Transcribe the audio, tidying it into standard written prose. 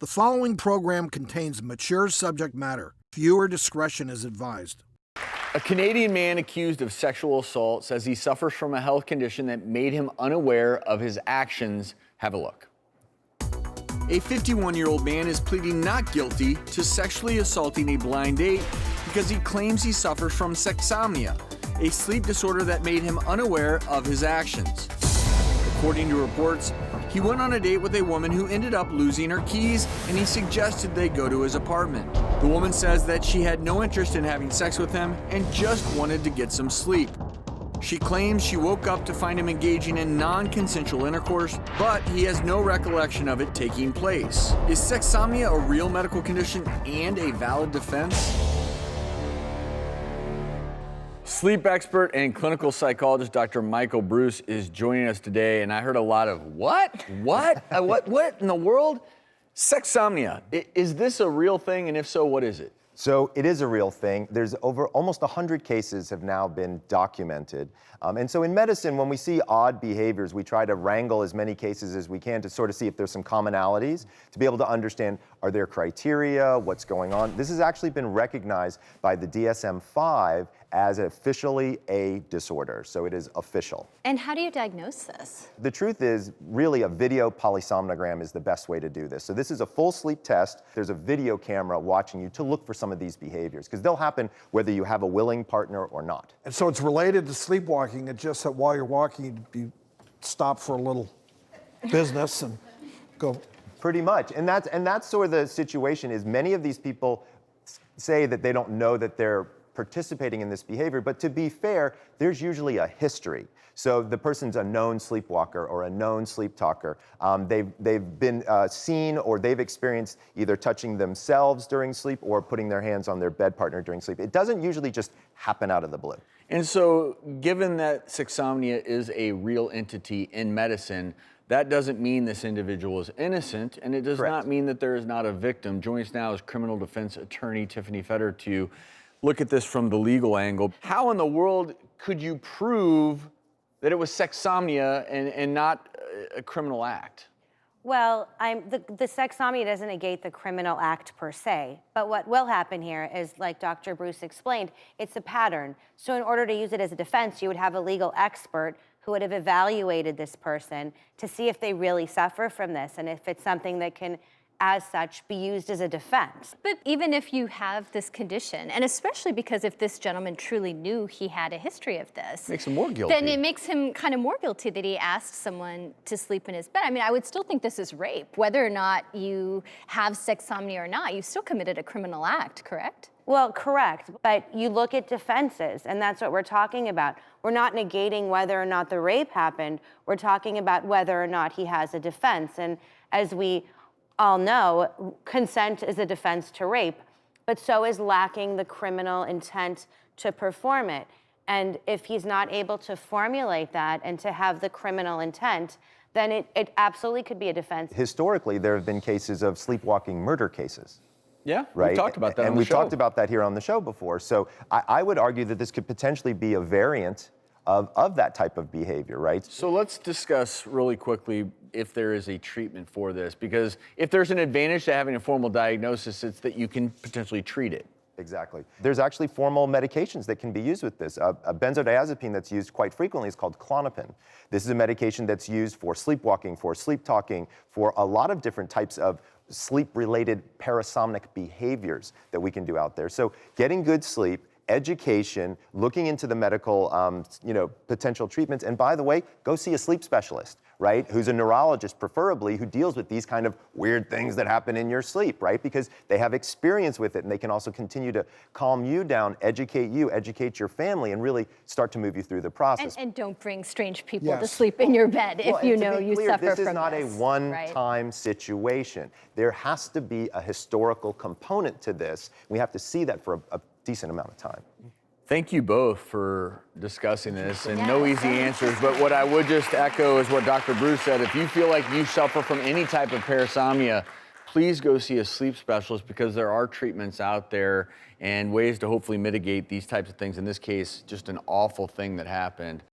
The following program contains mature subject matter. Viewer discretion is advised. A Canadian man accused of sexual assault says he suffers from a health condition that made him unaware of his actions. Have a look. A 51-year-old man is pleading not guilty to sexually assaulting a blind date because he claims he suffers from sexsomnia, a sleep disorder that made him unaware of his actions. According to reports, he went on a date with a woman who ended up losing her keys, and he suggested they go to his apartment. The woman says that she had no interest in having sex with him and just wanted to get some sleep. She claims she woke up to find him engaging in non-consensual intercourse, but he has no recollection of it taking place. Is sexsomnia a real medical condition and a valid defense? Sleep expert and clinical psychologist Dr. Michael Breus is joining us today, and I heard a lot of what in the world? Sexsomnia, is this a real thing, and if so, what is it? So it is a real thing. There's over almost 100 cases have now been documented. And so in medicine, when we see odd behaviors, we try to wrangle as many cases as we can to sort of see if there's some commonalities, to be able to understand, are there criteria, what's going on? This has actually been recognized by the DSM-5 as officially a disorder, so it is official. And how do you diagnose this? The truth is, really, a video polysomnogram is the best way to do this. So this is a full sleep test. There's a video camera watching you to look for some of these behaviors, because they'll happen whether you have a willing partner or not. And so it's related to sleepwalking. It's just that while you're walking, you stop for a little business and go. Pretty much, and that's sort of the situation. Is many of these people say that they don't know that they're participating in this behavior, but to be fair, there's usually a history. So the person's a known sleepwalker or a known sleep talker. They've been seen or they've experienced either touching themselves during sleep or putting their hands on their bed partner during sleep. It doesn't usually just happen out of the blue. And so, given that sexsomnia is a real entity in medicine, that doesn't mean this individual is innocent, and it does Correct. not mean that there is not a victim. Joining us now is criminal defense attorney Tiffany Feder to look at this from the legal angle. How in the world could you prove that it was sexsomnia and not a criminal act? Well, the sexsomnia doesn't negate the criminal act per se, but what will happen here is, like Dr. Breus explained, it's a pattern. So in order to use it as a defense, you would have a legal expert who would have evaluated this person to see if they really suffer from this and if it's something that can, as such, be used as a defense. But even if you have this condition, and especially because if this gentleman truly knew he had a history of this, Makes him more guilty. then it makes him kind of more guilty that he asked someone to sleep in his bed. I mean, I would still think this is rape. Whether or not you have sexsomnia or not, you still committed a criminal act, correct? Well, correct, but you look at defenses, and that's what we're talking about. We're not negating whether or not the rape happened. We're talking about whether or not he has a defense. And as we all know, consent is a defense to rape, but so is lacking the criminal intent to perform it. And if he's not able to formulate that and to have the criminal intent, then it absolutely could be a defense. Historically, there have been cases of sleepwalking murder cases. Yeah, Right? we talked about that and on the we've show. talked about that here on the show before. So I would argue that this could potentially be a variant of that type of behavior, right? So let's discuss really quickly if there is a treatment for this, because if there's an advantage to having a formal diagnosis, it's that you can potentially treat it. Exactly. There's actually formal medications that can be used with this. A benzodiazepine that's used quite frequently is called Klonopin. This is a medication that's used for sleepwalking, for sleep talking, for a lot of different types of sleep-related parasomnic behaviors that we can do out there. So getting good sleep, education, looking into the medical, potential treatments, and by the way, go see a sleep specialist, right? Who's a neurologist, preferably, who deals with these kind of weird things that happen in your sleep, right? Because they have experience with it, and they can also continue to calm you down, educate you, educate your family, and really start to move you through the process. And don't bring strange people to Yes. sleep in your bed if Well, you and to know be you clear, suffer from this is not a right? one-time situation. There has to be a historical component to this. We have to see that for a decent amount of time. Thank you both for discussing this, and no easy answers, but what I would just echo is what Dr. Breus said. If you feel like you suffer from any type of parasomnia, please go see a sleep specialist, because there are treatments out there and ways to hopefully mitigate these types of things. In this case, just an awful thing that happened.